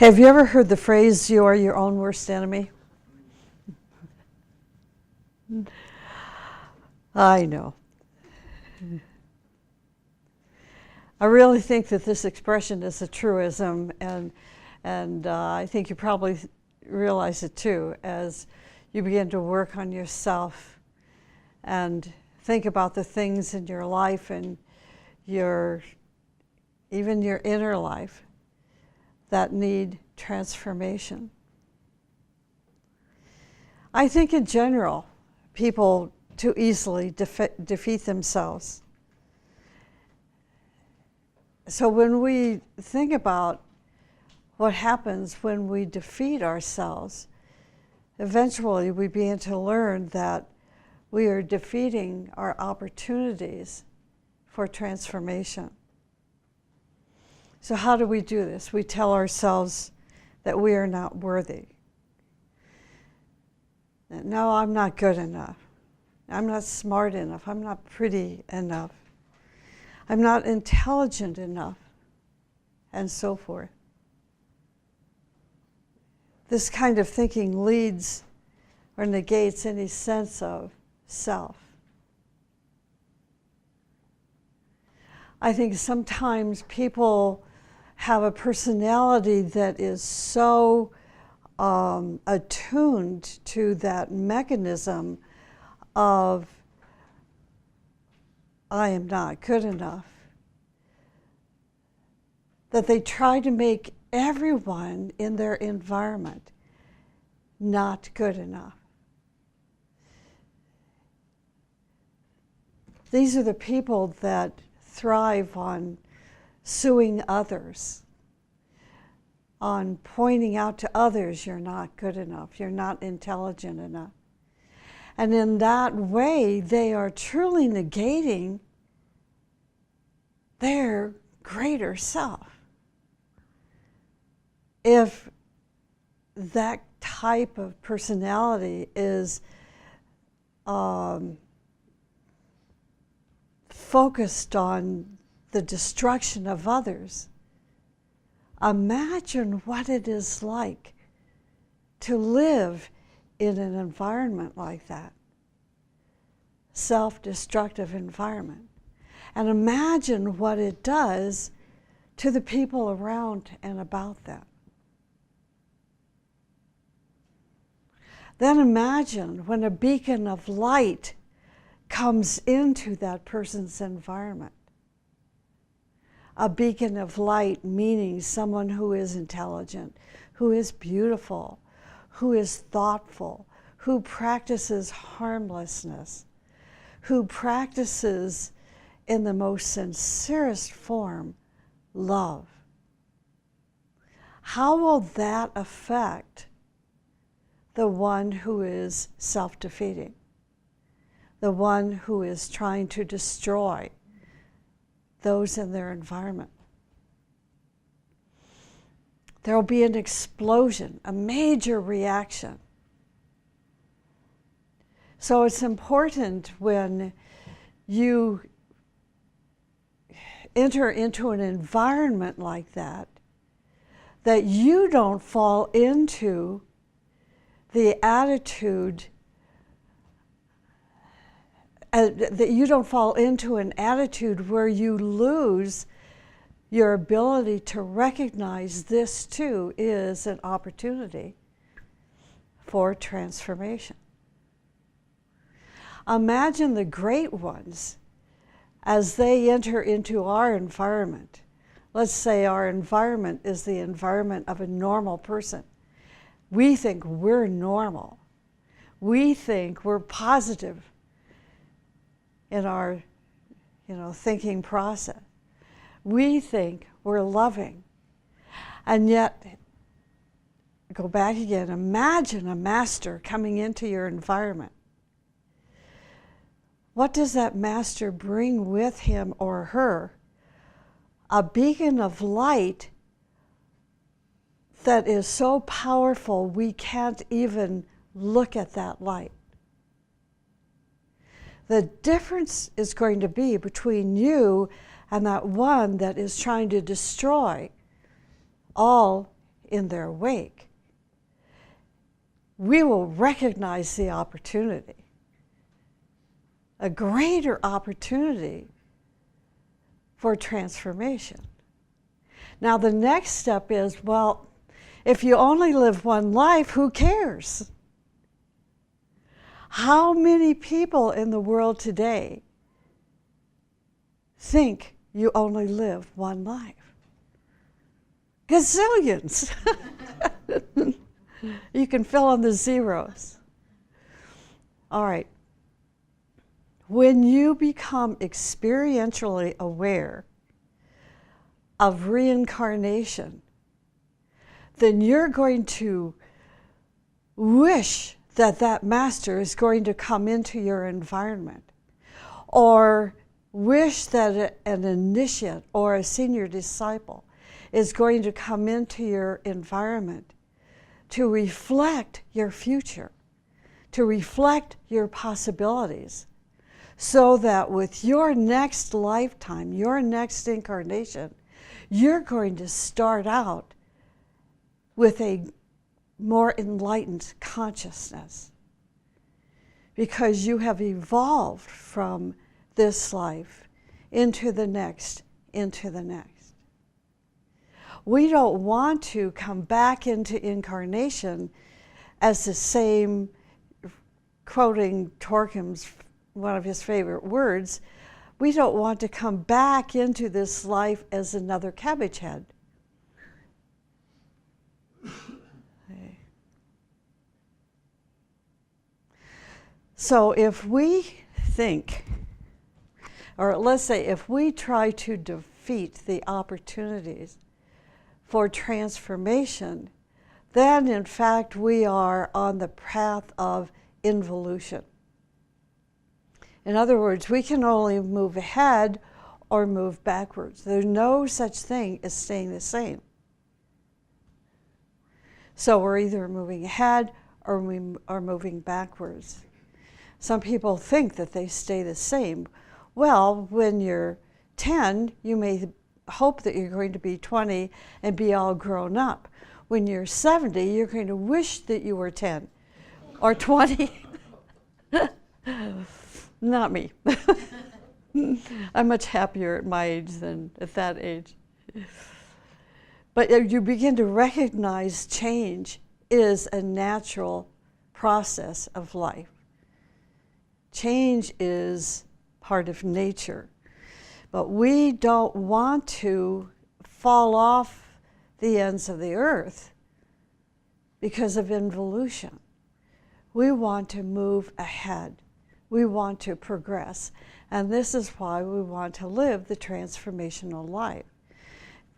Have you ever heard the phrase, you are your own worst enemy? I know. I really think that this expression is a truism, and I think you probably realize it too as you begin to work on yourself and think about the things in your life and even your inner life that need transformation. I think in general, people too easily defeat themselves. So when we think about what happens when we defeat ourselves, eventually we begin to learn that we are defeating our opportunities for transformation. So how do we do this? We tell ourselves that we are not worthy. No, I'm not good enough. I'm not smart enough. I'm not pretty enough. I'm not intelligent enough, and so forth. This kind of thinking leads or negates any sense of self. I think sometimes people have a personality that is so attuned to that mechanism of I am not good enough, that they try to make everyone in their environment not good enough. These are the people that thrive on suing others, on pointing out to others you're not good enough, you're not intelligent enough. And in that way, they are truly negating their greater self. If that type of personality is focused on the destruction of others, imagine what it is like to live in an environment like that, self-destructive environment. And imagine what it does to the people around and about them. Then imagine when a beacon of light comes into that person's environment. A beacon of light meaning someone who is intelligent, who is beautiful, who is thoughtful, who practices harmlessness, who practices in the most sincerest form love. How will that affect the one who is self-defeating, the one who is trying to destroy those in their environment? There will be an explosion, a major reaction. So it's important when you enter into an environment like that, that you don't fall into the attitude, that you don't fall into an attitude where you lose your ability to recognize this too is an opportunity for transformation. Imagine the great ones as they enter into our environment. Let's say our environment is the environment of a normal person. We think we're normal. We think we're positive in our thinking process. We think we're loving. And yet, go back again, imagine a master coming into your environment. What does that master bring with him or her? A beacon of light that is so powerful we can't even look at that light. The difference is going to be between you and that one that is trying to destroy all in their wake, we will recognize the opportunity, a greater opportunity for transformation. Now, the next step is, well, if you only live one life, who cares? How many people in the world today think you only live one life? Gazillions. You can fill in the zeros. All right. When you become experientially aware of reincarnation, then you're going to wish that that master is going to come into your environment, or wish that an initiate or a senior disciple is going to come into your environment to reflect your future, to reflect your possibilities, so that with your next lifetime, your next incarnation, you're going to start out with a more enlightened consciousness, because you have evolved from this life into the next, into the next. We don't want to come back into incarnation as the same, quoting Torkham's, one of his favorite words, we don't want to come back into this life as another cabbage head. So if we think, or let's say if we try to defeat the opportunities for transformation, then in fact we are on the path of involution. In other words, we can only move ahead or move backwards. There's no such thing as staying the same. So we're either moving ahead or we are moving backwards. Some people think that they stay the same. Well, when you're 10, you may hope that you're going to be 20 and be all grown up. When you're 70, you're going to wish that you were 10 or 20. Not me. I'm much happier at my age than at that age. But you begin to recognize change is a natural process of life. Change is part of nature. But we don't want to fall off the ends of the earth because of involution. We want to move ahead. We want to progress. And this is why we want to live the transformational life.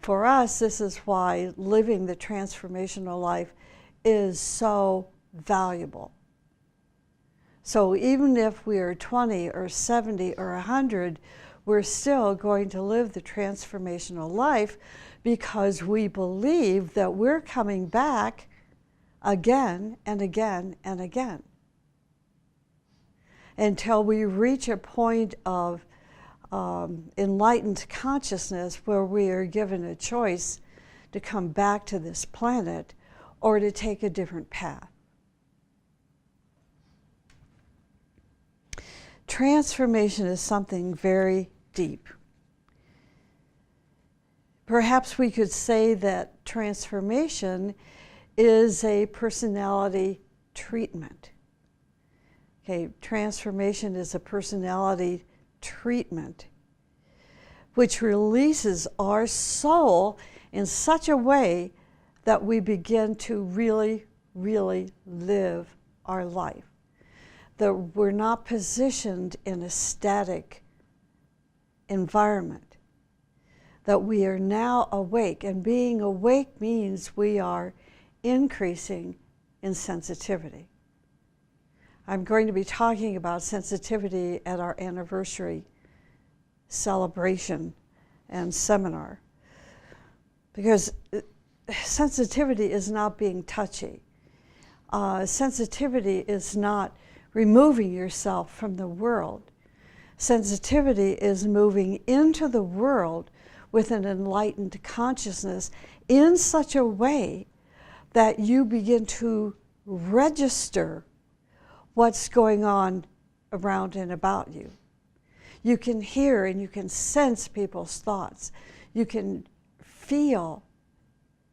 For us, this is why living the transformational life is so valuable. So even if we are 20 or 70 or 100, we're still going to live the transformational life because we believe that we're coming back again and again and again until we reach a point of enlightened consciousness where we are given a choice to come back to this planet or to take a different path. Transformation is something very deep. Perhaps we could say that transformation is a personality treatment. Okay, transformation is a personality treatment which releases our soul in such a way that we begin to really, really live our life. That we're not positioned in a static environment. That we are now awake, and being awake means we are increasing in sensitivity. I'm going to be talking about sensitivity at our anniversary celebration and seminar, because sensitivity is not being touchy. Sensitivity is not removing yourself from the world. Sensitivity is moving into the world with an enlightened consciousness in such a way that you begin to register what's going on around and about you. You can hear and you can sense people's thoughts. You can feel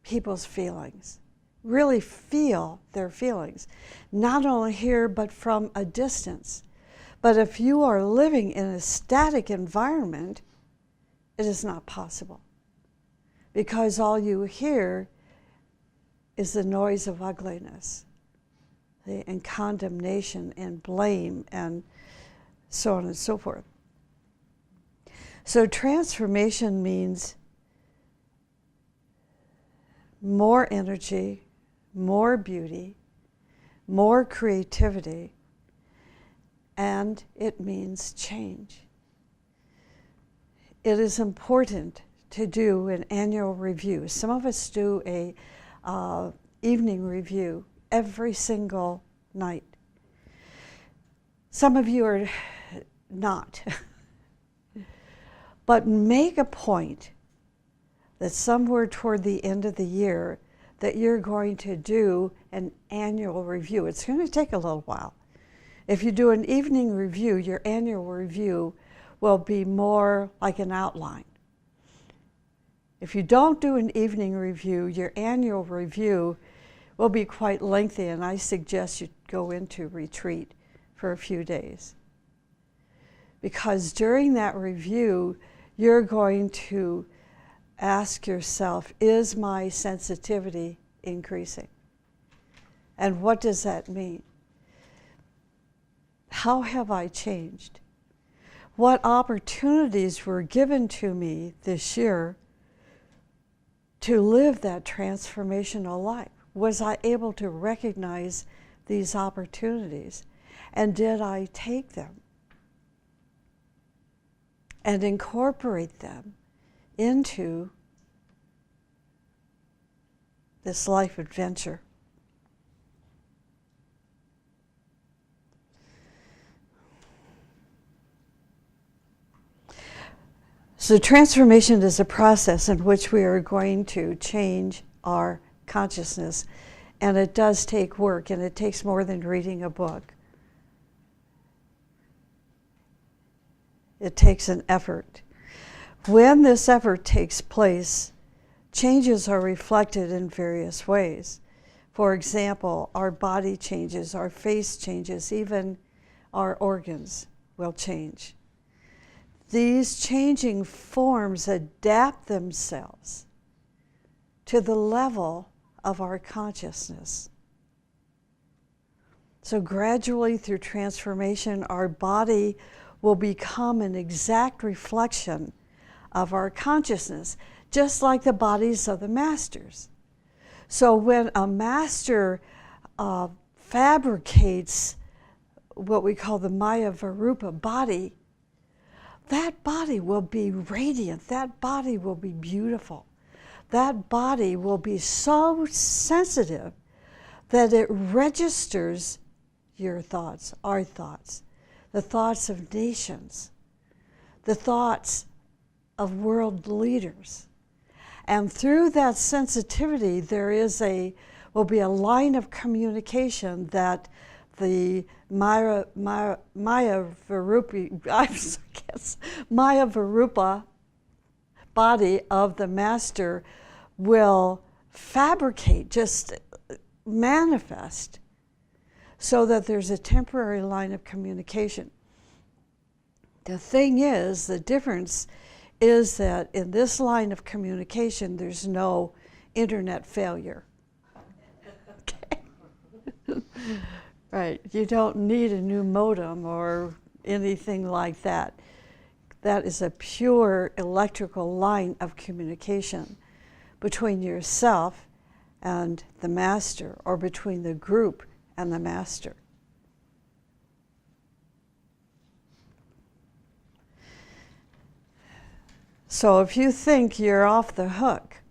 people's feelings. Really feel their feelings. Not only here, but from a distance. But if you are living in a static environment, it is not possible. Because all you hear is the noise of ugliness, and condemnation and blame and so on and so forth. So transformation means more energy, more beauty, more creativity, and it means change. It is important to do an annual review. Some of us do a evening review every single night. Some of you are not. But make a point that somewhere toward the end of the year that you're going to do an annual review. It's going to take a little while. If you do an evening review, your annual review will be more like an outline. If you don't do an evening review, your annual review will be quite lengthy, and I suggest you go into retreat for a few days. Because during that review, you're going to ask yourself, is my sensitivity increasing? And what does that mean? How have I changed? What opportunities were given to me this year to live that transformational life? Was I able to recognize these opportunities? And did I take them and incorporate them into this life adventure? So transformation is a process in which we are going to change our consciousness, and it does take work, and it takes more than reading a book. It takes an effort. When this effort takes place, changes are reflected in various ways. For example, our body changes, our face changes, even our organs will change. These changing forms adapt themselves to the level of our consciousness. So gradually through transformation, our body will become an exact reflection of our consciousness, just like the bodies of the masters. So when a master fabricates what we call the Maya Varupa body, that body will be radiant, that body will be beautiful. That body will be so sensitive that it registers your thoughts, our thoughts, the thoughts of nations, the thoughts of world leaders. And through that sensitivity, there will be a line of communication that the Maya Varupa body of the master will fabricate, just manifest, so that there's a temporary line of communication. The thing is, the difference is that in this line of communication, there's no internet failure. Okay. Right, you don't need a new modem or anything like that. That is a pure electrical line of communication between yourself and the master, or between the group and the master. So if you think you're off the hook,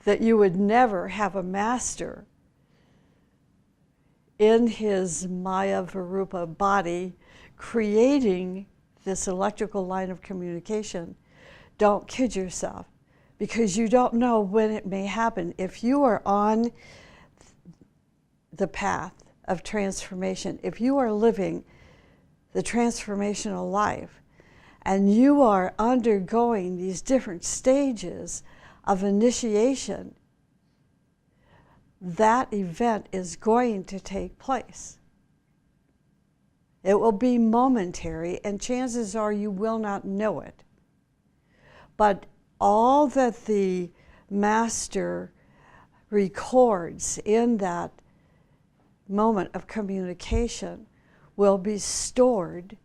that you would never have a master in his Maya Varupa body creating this electrical line of communication, don't kid yourself, because you don't know when it may happen. If you are on the path of transformation, if you are living the transformational life, and you are undergoing these different stages of initiation, that event is going to take place. It will be momentary, and chances are you will not know it. But all that the master records in that moment of communication will be stored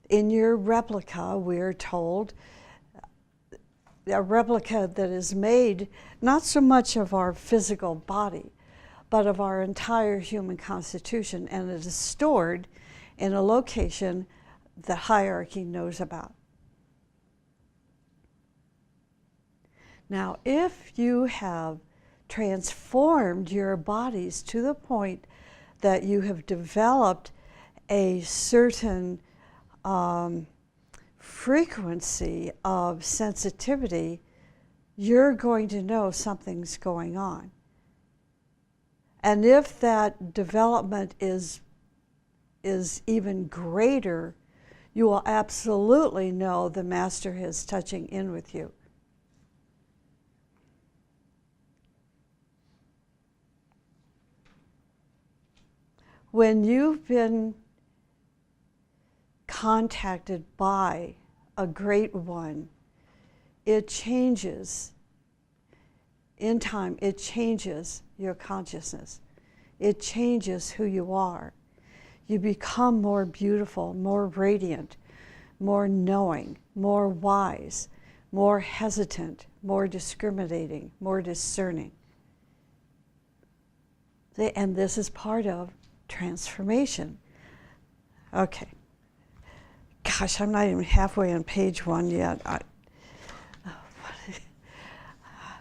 in your replica, we're told, a replica that is made not so much of our physical body, but of our entire human constitution, and it is stored in a location the hierarchy knows about. Now, if you have transformed your bodies to the point that you have developed a certain frequency of sensitivity, you're going to know something's going on. And if that development is even greater, you will absolutely know the master is touching in with you. When you've been contacted by a great one, it changes. In time, it changes your consciousness. It changes who you are. You become more beautiful, more radiant, more knowing, more wise, more hesitant, more discriminating, more discerning. And this is part of transformation. Okay. Gosh, I'm not even halfway on page 1 yet.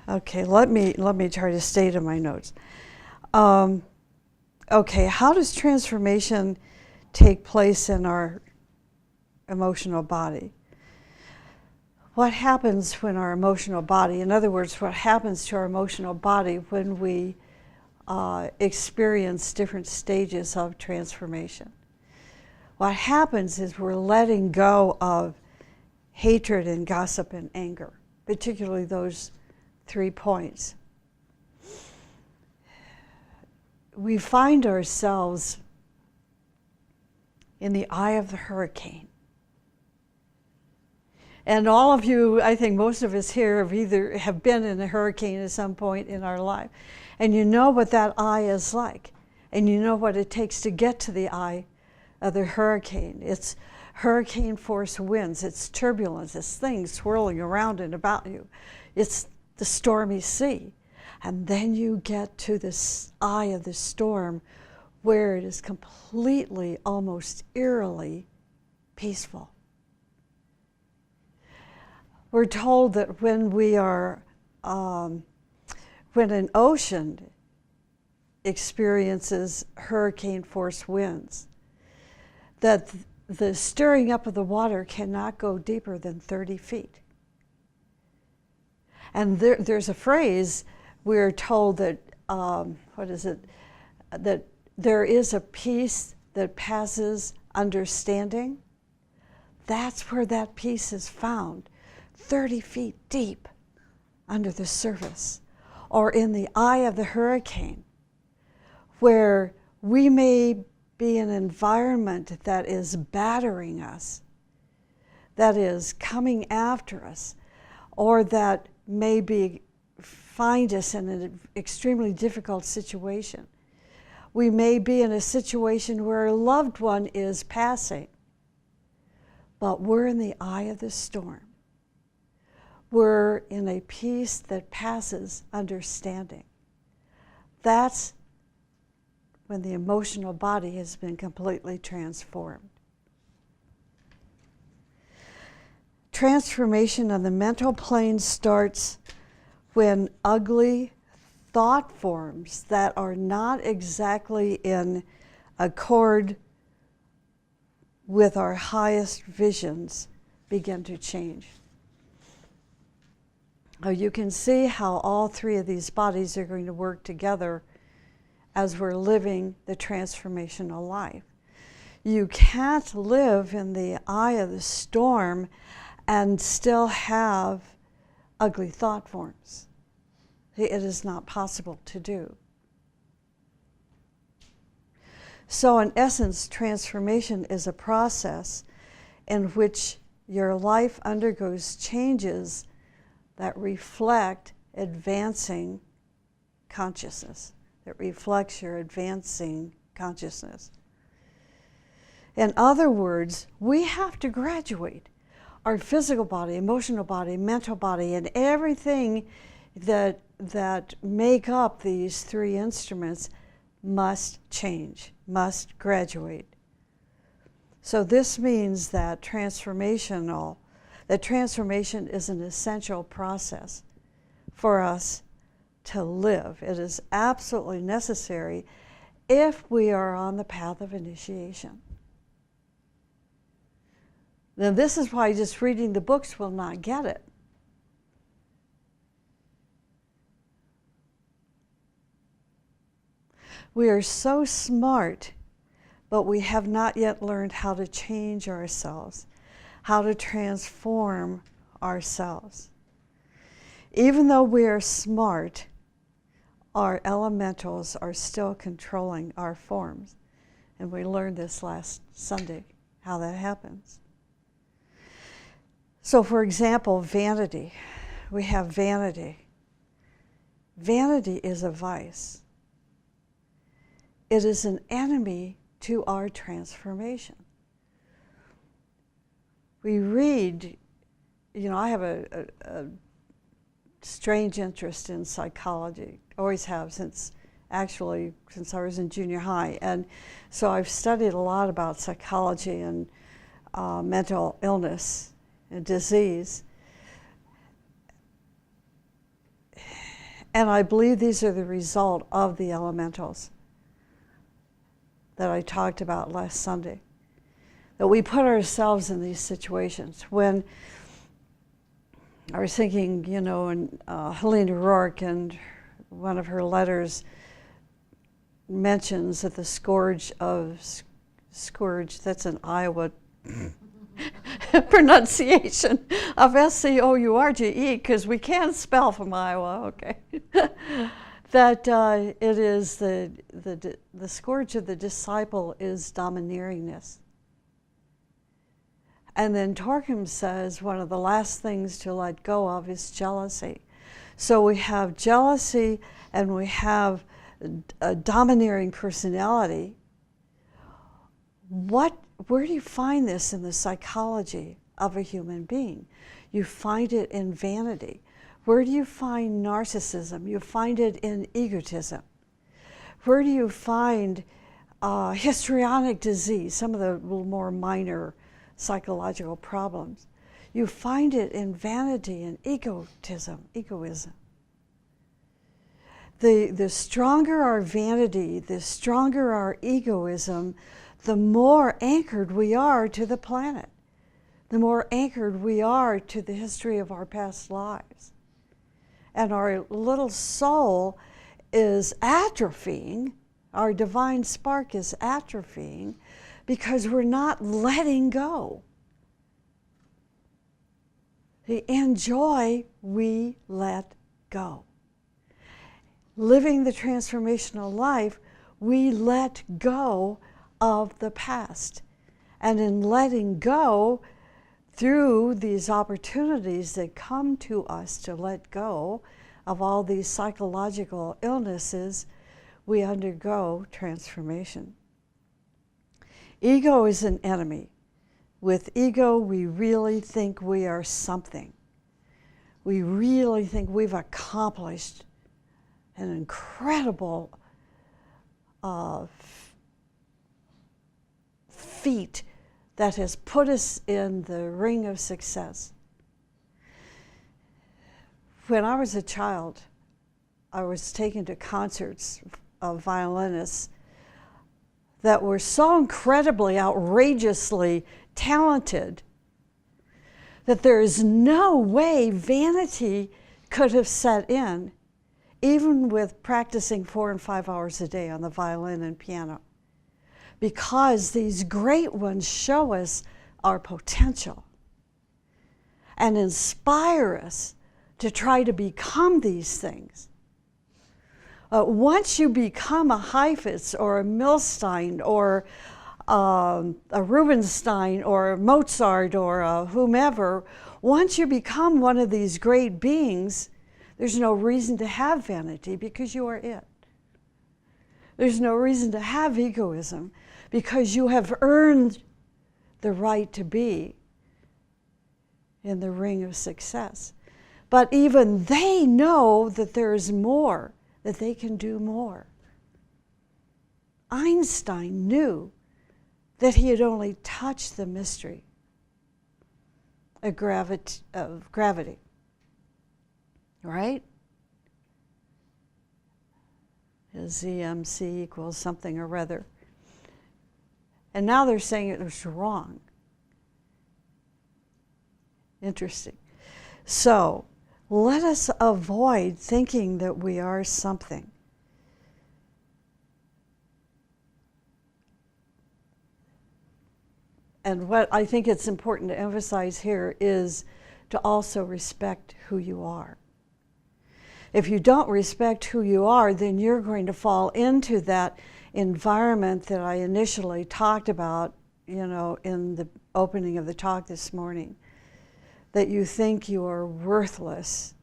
Okay, let me try to stay to my notes. Okay, how does transformation take place in our emotional body? What happens when our emotional body, in other words, what happens to our emotional body when we experience different stages of transformation? What happens is we're letting go of hatred and gossip and anger, particularly those 3 points. We find ourselves in the eye of the hurricane. And all of you, I think most of us here have been in a hurricane at some point in our life. And you know what that eye is like. And you know what it takes to get to the eye of the hurricane. It's hurricane force winds, it's turbulence, it's things swirling around and about you. It's the stormy sea. And then you get to this eye of the storm where it is completely, almost eerily peaceful. We're told that when an ocean experiences hurricane force winds, that the stirring up of the water cannot go deeper than 30 feet. And there's a phrase, we're told that, that there is a peace that passes understanding. That's where that peace is found, 30 feet deep under the surface, or in the eye of the hurricane, where we may be an environment that is battering us, that is coming after us, or that may find us in an extremely difficult situation. We may be in a situation where a loved one is passing, but we're in the eye of the storm. We're in a peace that passes understanding. That's when the emotional body has been completely transformed. Transformation on the mental plane starts when ugly thought forms that are not exactly in accord with our highest visions begin to change. You can see how all three of these bodies are going to work together as we're living the transformational life. You can't live in the eye of the storm and still have ugly thought forms. It is not possible to do. So in essence, transformation is a process in which your life undergoes changes that reflect advancing consciousness, that reflects your advancing consciousness. In other words, we have to graduate. Our physical body, emotional body, mental body, and everything that make up these three instruments must change, must graduate. So this means that transformation is an essential process for us to live. It is absolutely necessary if we are on the path of initiation. Now, this is why just reading the books will not get it. We are so smart, but we have not yet learned how to change ourselves, how to transform ourselves. Even though we are smart, our elementals are still controlling our forms. And we learned this last Sunday, how that happens. So for example, vanity. We have vanity. Vanity is a vice. It is an enemy to our transformation. We read, I have a strange interest in psychology, always have since I was in junior high. And so I've studied a lot about psychology and mental illness and disease. And I believe these are the result of the elementals that I talked about last Sunday. That we put ourselves in these situations. When I was thinking, and Helena Rourke, and one of her letters mentions that the scourge, that's an Iowa pronunciation of S-C-O-U-R-G-E, because we can spell from Iowa, okay. That it is the scourge of the disciple is domineeringness. And then Torkim says one of the last things to let go of is jealousy. So we have jealousy and we have a domineering personality. Where do you find this in the psychology of a human being? You find it in vanity. Where do you find narcissism? You find it in egotism. Where do you find histrionic disease, some of the little more minor psychological problems? You find it in vanity and egoism. The stronger our vanity, the stronger our egoism, the more anchored we are to the planet, the more anchored we are to the history of our past lives. And our little soul is atrophying, our divine spark is atrophying, because we're not letting go. In joy, we let go. Living the transformational life, we let go of the past. And in letting go, through these opportunities that come to us to let go of all these psychological illnesses, we undergo transformation. Ego is an enemy. With ego, we really think we are something. We really think we've accomplished an incredible feat that has put us in the ring of success. When I was a child, I was taken to concerts of violinists that were so incredibly, outrageously talented that there is no way vanity could have set in even with practicing 4 and 5 hours a day on the violin and piano, because these great ones show us our potential and inspire us to try to become these things. Once you become a Heifetz or a Milstein or a Rubinstein or a Mozart or a whomever, once you become one of these great beings, there's no reason to have vanity because you are it. There's no reason to have egoism because you have earned the right to be in the ring of success. But even they know that there is more, that they can do more. Einstein knew that he had only touched the mystery of gravity, right? His EMC equals something or other. And now they're saying it was wrong. Interesting. So let us avoid thinking that we are something. And what I think it's important to emphasize here is to also respect who you are. If you don't respect who you are, then you're going to fall into that environment that I initially talked about, in the opening of the talk this morning, that you think you are worthless,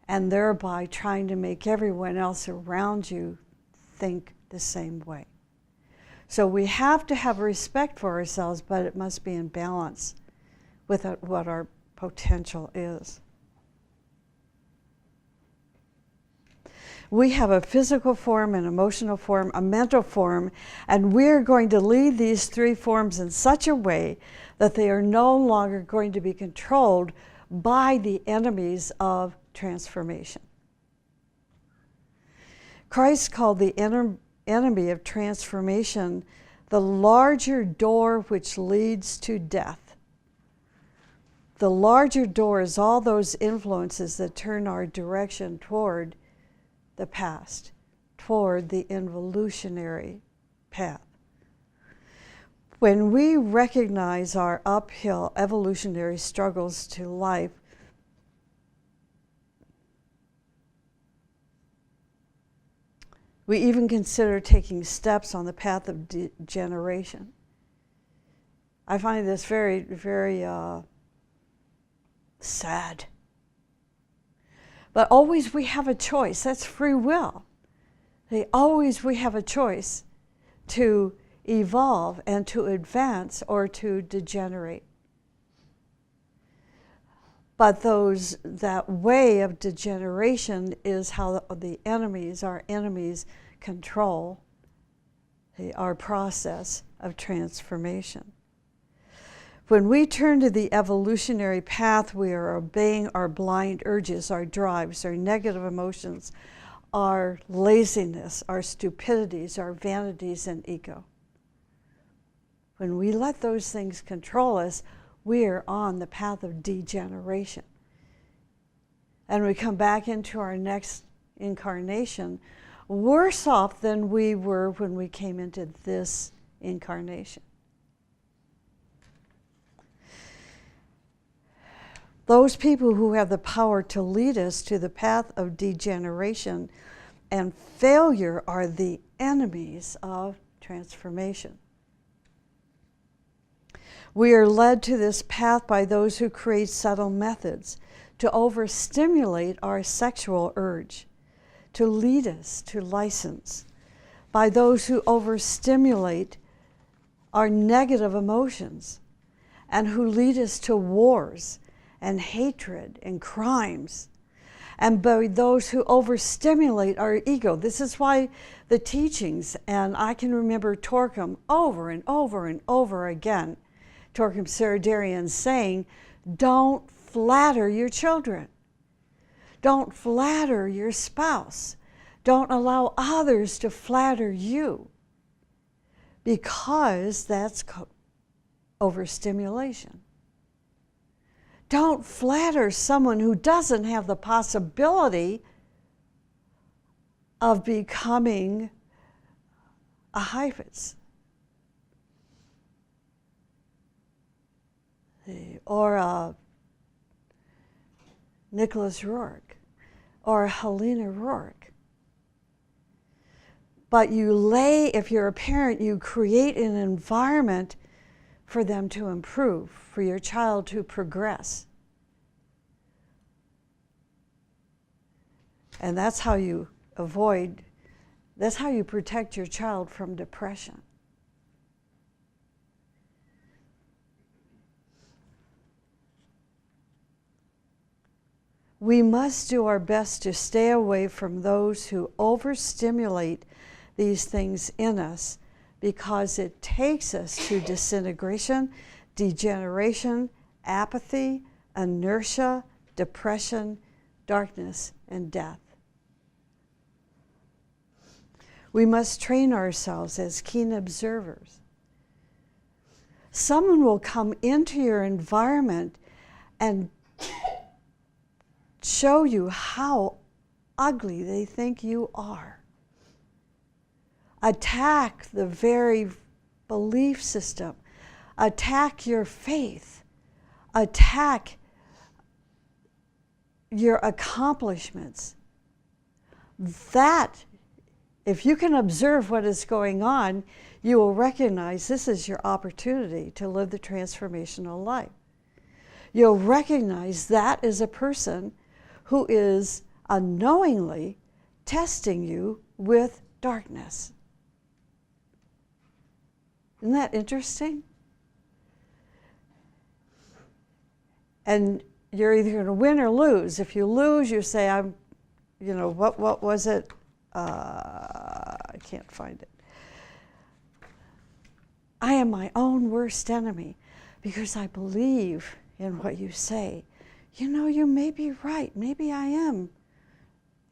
and thereby trying to make everyone else around you think the same way. So we have to have respect for ourselves, but it must be in balance with what our potential is. We have a physical form, an emotional form, a mental form, and we're going to lead these 3 forms in such a way that they are no longer going to be controlled by the enemies of transformation. Christ called the enemy of transformation the larger door which leads to death. The larger door is all those influences that turn our direction toward the past, toward the involutionary path. When we recognize our uphill evolutionary struggles to life, we even consider taking steps on the path of degeneration. I find this very, very sad. But always we have a choice. That's free will. We have a choice to evolve and to advance or to degenerate. But that way of degeneration is how our enemies control our process of transformation. When we turn to the evolutionary path, we are obeying our blind urges, our drives, our negative emotions, our laziness, our stupidities, our vanities, and ego. When we let those things control us, we are on the path of degeneration. And we come back into our next incarnation worse off than we were when we came into this incarnation. Those people who have the power to lead us to the path of degeneration and failure are the enemies of transformation. We are led to this path by those who create subtle methods to overstimulate our sexual urge, to lead us to license, by those who overstimulate our negative emotions and who lead us to wars and hatred and crimes, and by those who overstimulate our ego. This is why the teachings, and I can remember Torquem over and over and over again, Torquem Saradarian saying, don't flatter your children. Don't flatter your spouse. Don't allow others to flatter you, because that's overstimulation. Don't flatter someone who doesn't have the possibility of becoming a Heifetz or a Nicholas Rourke or a Helena Rourke. But if you're a parent, you create an environment for them to improve, for your child to progress. And that's how you protect your child from depression. We must do our best to stay away from those who overstimulate these things in us, because it takes us to disintegration, degeneration, apathy, inertia, depression, darkness, and death. We must train ourselves as keen observers. Someone will come into your environment and show you how ugly they think you are. Attack the very belief system, attack your faith, attack your accomplishments. That, if you can observe what is going on, you will recognize this is your opportunity to live the transformational life. You'll recognize that is a person who is unknowingly testing you with darkness. Isn't that interesting? And you're either going to win or lose. If you lose, you say, what was it? I can't find it. I am my own worst enemy because I believe in what you say. You may be right. Maybe I am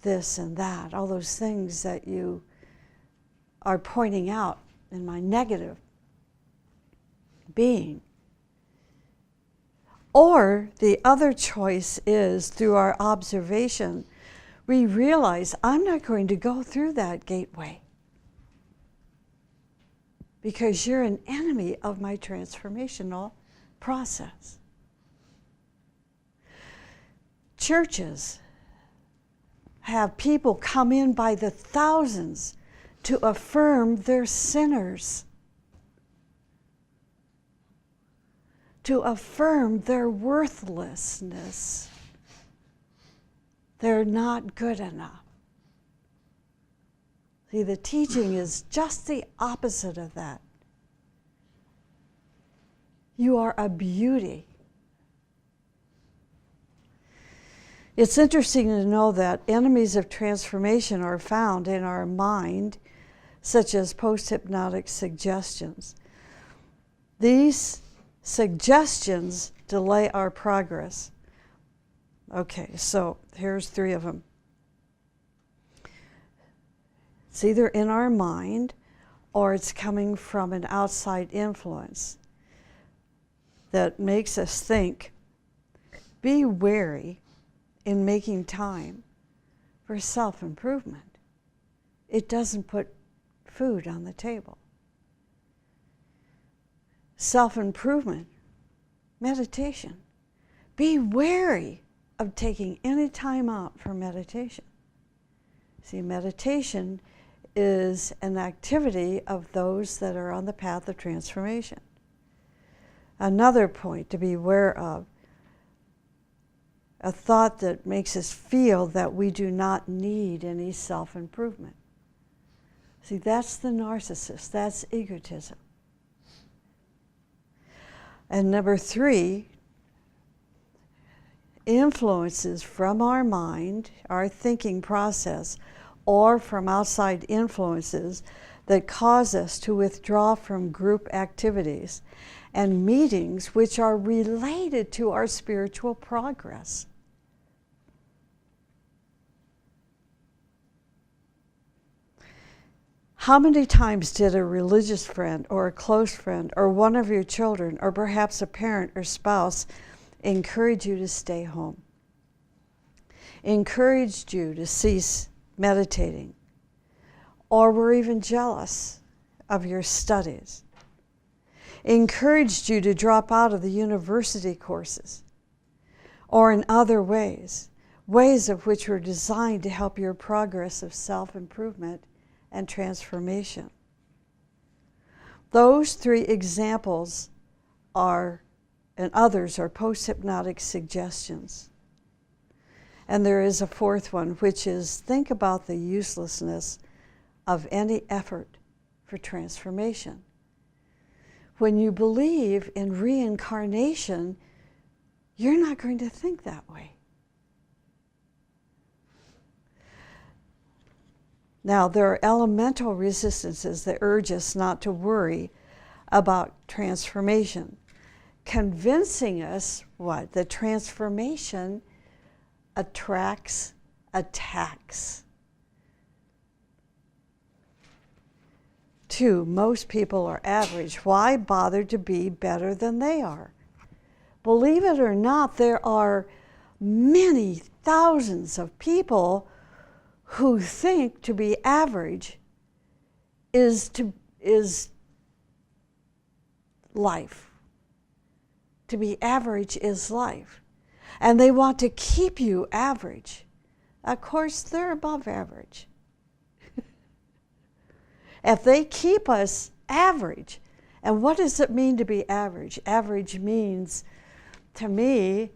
this and that, all those things that you are pointing out in my negative being. Or the other choice is, through our observation, we realize I'm not going to go through that gateway because you're an enemy of my transformational process. Churches have people come in by the thousands to affirm they're sinners, to affirm their worthlessness. They're not good enough. See, the teaching is just the opposite of that. You are a beauty. It's interesting to know that enemies of transformation are found in our mind, such as post-hypnotic suggestions. These suggestions delay our progress. Okay, so here's 3 of them. It's either in our mind or it's coming from an outside influence that makes us think. Be wary in making time for self-improvement. It doesn't put food on the table. Self-improvement, meditation. Be wary of taking any time out for meditation. See, meditation is an activity of those that are on the path of transformation. Another point to be aware of, a thought that makes us feel that we do not need any self-improvement. See, that's the narcissist, that's egotism. And number 3, influences from our mind, our thinking process, or from outside influences that cause us to withdraw from group activities and meetings which are related to our spiritual progress. How many times did a religious friend or a close friend or one of your children or perhaps a parent or spouse encourage you to stay home, encouraged you to cease meditating, or were even jealous of your studies, encouraged you to drop out of the university courses, or in other ways, ways of which were designed to help your progress of self-improvement and transformation. Those three examples are, and others are post-hypnotic suggestions. And there is a fourth one, which is think about the uselessness of any effort for transformation. When you believe in reincarnation, you're not going to think that way. Now, there are elemental resistances that urge us not to worry about transformation, convincing us what? That transformation attracts attacks. 2, most people are average. Why bother to be better than they are? Believe it or not, there are many thousands of people who think to be average is life. To be average is life. And they want to keep you average. Of course, they're above average. If they keep us average, and what does it mean to be average? Average means, to me,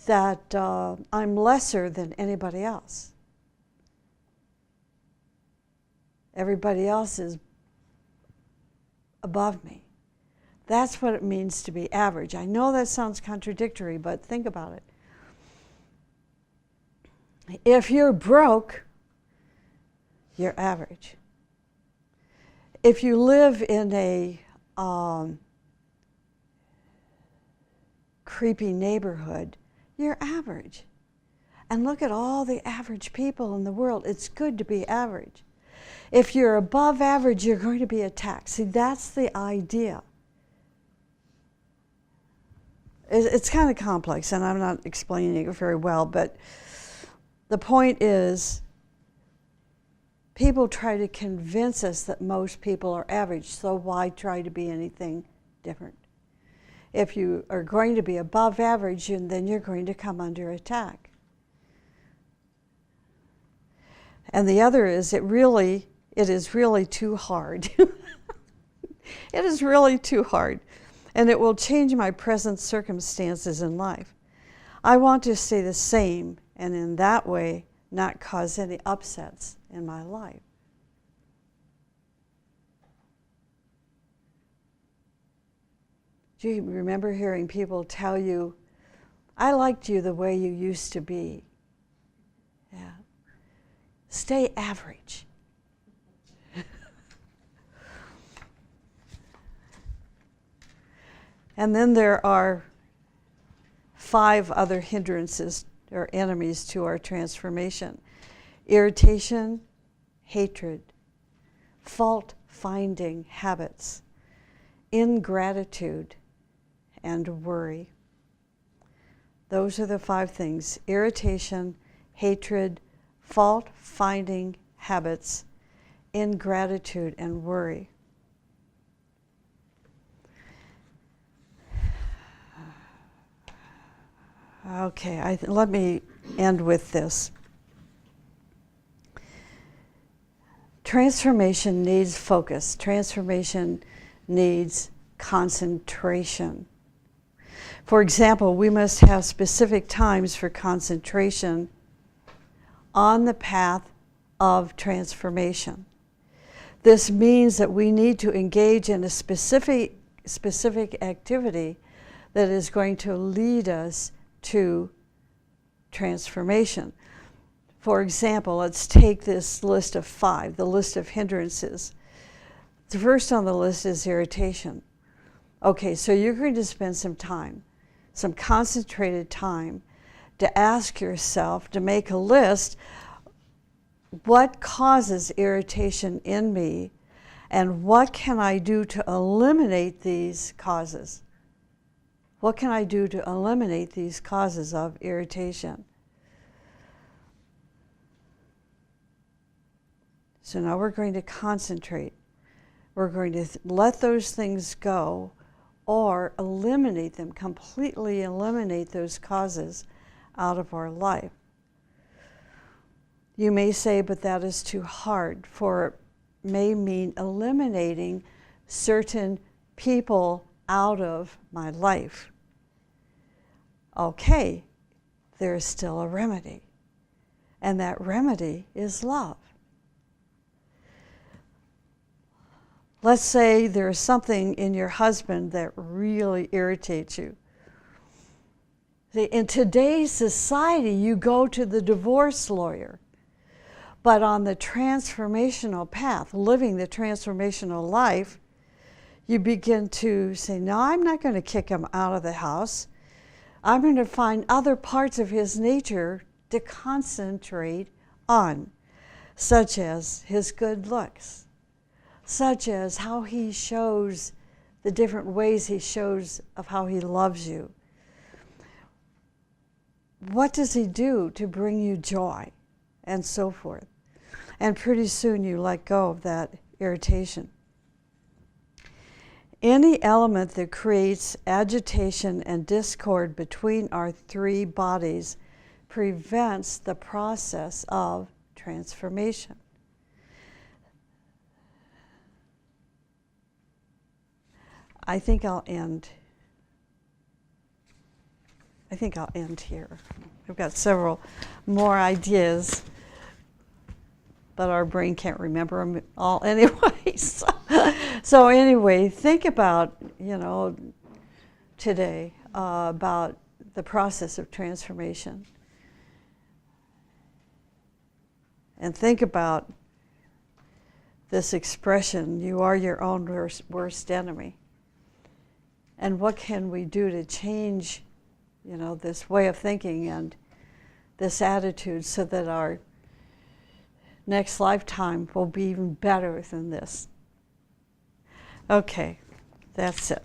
that I'm lesser than anybody else. Everybody else is above me. That's what it means to be average. I know that sounds contradictory, but think about it. If you're broke, you're average. If you live in a creepy neighborhood, you're average. And look at all the average people in the world. It's good to be average. If you're above average, you're going to be attacked. See, that's the idea. It's kind of complex, and I'm not explaining it very well, but the point is, people try to convince us that most people are average, so why try to be anything different? If you are going to be above average, then you're going to come under attack. And the other is, it is really too hard. It is really too hard. And it will change my present circumstances in life. I want to stay the same, and in that way, not cause any upsets in my life. Do you remember hearing people tell you, I liked you the way you used to be? Yeah. Stay average. And then there are 5 other hindrances or enemies to our transformation: irritation, hatred, fault-finding habits, ingratitude, and worry. Those are the 5 things: irritation, hatred, fault-finding habits, ingratitude, and worry. Okay, let me end with this. Transformation needs focus. Transformation needs concentration. For example, we must have specific times for concentration on the path of transformation. This means that we need to engage in a specific activity that is going to lead us to transformation. For example, let's take this list of 5, the list of hindrances. The first on the list is irritation. Okay, so you're going to spend some time, some concentrated time, to ask yourself, to make a list, what causes irritation in me, and what can I do to eliminate these causes? What can I do to eliminate these causes of irritation? So now we're going to concentrate. We're going to let those things go or eliminate them, completely eliminate those causes out of our life. You may say, but that is too hard, for it may mean eliminating certain people out of my life. Okay, there is still a remedy, and that remedy is love. Let's say there's something in your husband that really irritates you. See, in today's society, you go to the divorce lawyer. But on the transformational path, living the transformational life, you begin to say, no, I'm not going to kick him out of the house. I'm going to find other parts of his nature to concentrate on, such as his good looks, such as how he shows, the different ways he shows of how he loves you. What does he do to bring you joy, and so forth? And pretty soon you let go of that irritation. Any element that creates agitation and discord between our three bodies prevents the process of transformation. I think I'll end here. I've got several more ideas, but our brain can't remember them all anyway. So anyway, think about, today about the process of transformation. And think about this expression, you are your own worst enemy. And what can we do to change, this way of thinking and this attitude so that our next lifetime will be even better than this? Okay, that's it.